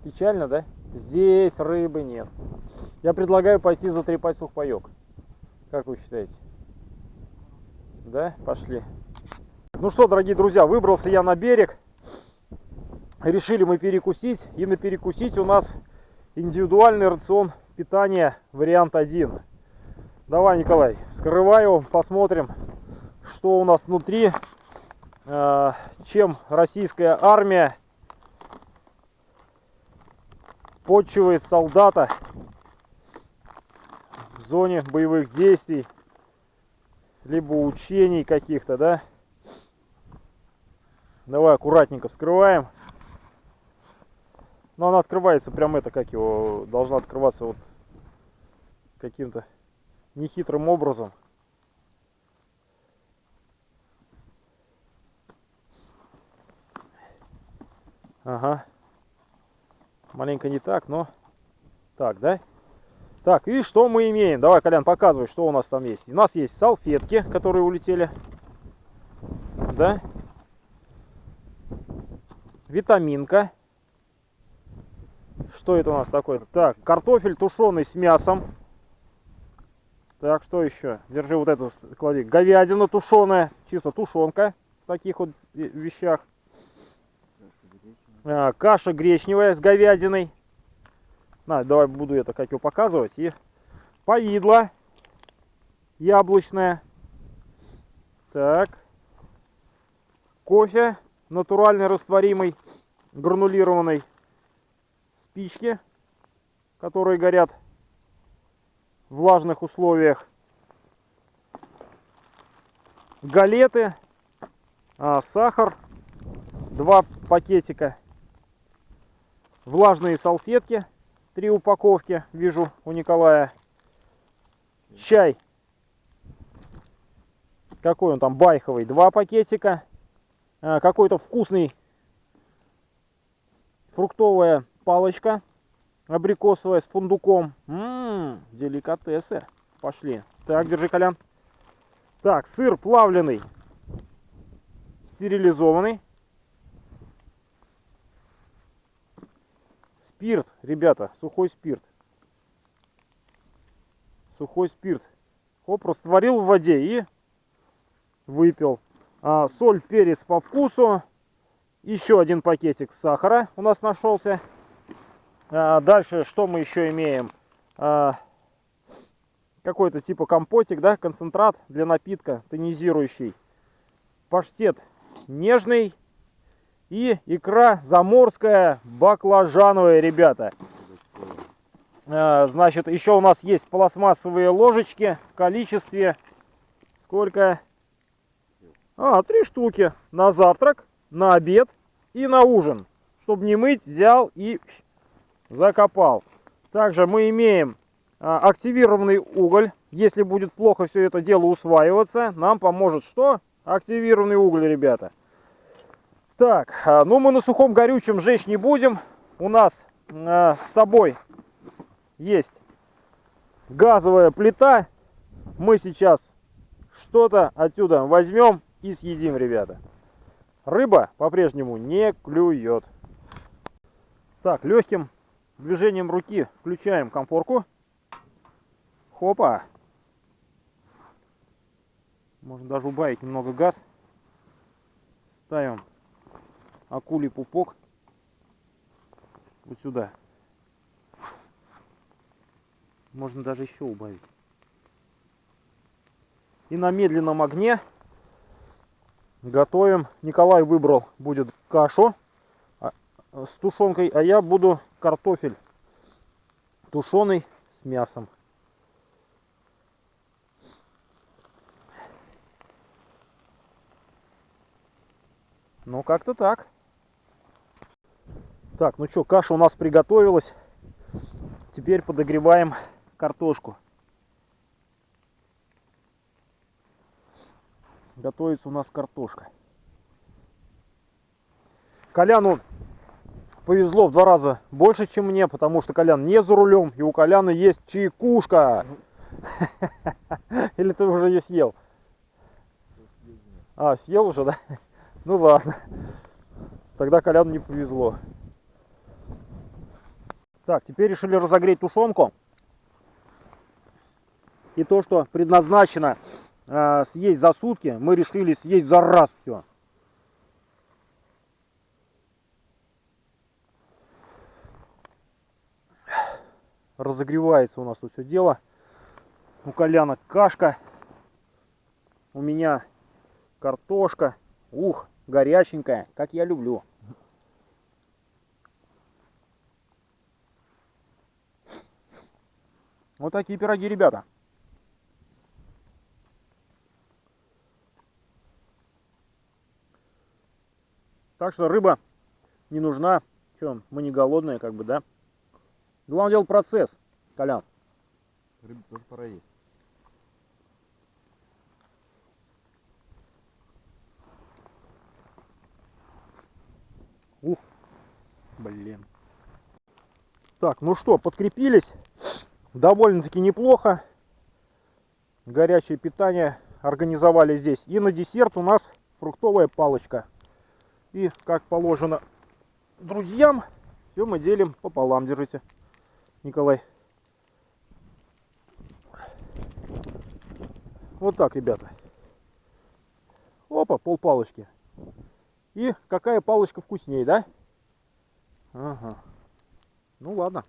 Печально, да? Здесь рыбы нет. Я предлагаю пойти затрепать сухпайок. Как вы считаете? Да? Пошли. Ну что, дорогие друзья, выбрался я на берег. Решили мы перекусить. И на перекусить у нас индивидуальный рацион питания вариант 1. Давай, Николай, вскрывай его, посмотрим, что у нас внутри. Чем российская армия подчивает солдата в зоне боевых действий, либо учений каких-то, да? Давай аккуратненько вскрываем. Но она открывается прям это, как его, должна открываться вот каким-то нехитрым образом. Ага. Маленько не так, но так, да? Так, и что мы имеем? Давай, Колян, показывай, что у нас там есть. У нас есть салфетки, которые улетели. Да? Витаминка. Что это у нас такое? Так, картофель тушеный с мясом. Так, что еще? Держи вот это, клади. Говядина тушеная, чисто тушенка в таких вот вещах. Каша гречневая с говядиной. На, давай буду это как его показывать. И повидло яблочное. Так. Кофе натуральный, растворимый, гранулированный. Спички, которые горят в влажных условиях. Галеты. Сахар. 2 пакетика. Влажные салфетки. 3 упаковки вижу у Николая. Чай. Какой он там, байховый? 2 пакетика. Какой-то вкусный фруктовая палочка. Абрикосовая с фундуком. Деликатесы. Пошли. Так, держи, Колян. Так, сыр плавленый. Стерилизованный. Спирт, ребята, сухой спирт. Сухой спирт. Хоп, растворил в воде и выпил. Соль, перец по вкусу. Еще 1 пакетик сахара у нас нашелся. Дальше что мы еще имеем? Какой-то типа компотик, да, концентрат для напитка тонизирующий. Паштет нежный. И икра заморская баклажановая, ребята. Значит, еще у нас есть пластмассовые ложечки в количестве сколько? 3 штуки на завтрак, на обед и на ужин. Чтобы не мыть, взял и закопал. Также мы имеем активированный уголь. Если будет плохо все это дело усваиваться, нам поможет что? Активированный уголь, ребята. Так, ну мы на сухом горючем жечь не будем. У нас с собой есть газовая плита. Мы сейчас что-то отсюда возьмем и съедим, ребята. Рыба по-прежнему не клюет. Так, легким движением руки включаем конфорку. Хопа. Можно даже убавить немного газ. Ставим акулий пупок вот сюда. Можно даже еще убавить. И на медленном огне готовим. Николай выбрал будет кашу с тушенкой, а я буду картофель тушеный с мясом. Ну, как-то так. Так, ну что, каша у нас приготовилась. Теперь подогреваем картошку. готовится у нас картошка. Коляну повезло в 2 раза больше, чем мне, потому что Колян не за рулем, и у Коляна есть чайкушка. Или ты уже ее съел? А, съел уже, да? Ну ладно. Тогда Коляну не повезло. Так, теперь решили разогреть тушенку. И то, что предназначено съесть за сутки, мы решили съесть за раз все. Разогревается у нас тут все дело. У Коляна кашка. У меня картошка. Ух, горяченькая, как я люблю. Вот такие пироги, ребята. Так что рыба не нужна. Что, мы не голодные, как бы, да? Главное дело процесс, Колян. Рыбу тоже пора есть. Ух, блин. Так, ну что, подкрепились. Довольно-таки неплохо. Горячее питание организовали здесь. И на десерт у нас фруктовая палочка. И, как положено друзьям, все мы делим пополам. Держите, Николай. Вот так, ребята. Опа, пол палочки. И какая палочка вкуснее, да? Ага. Ну ладно.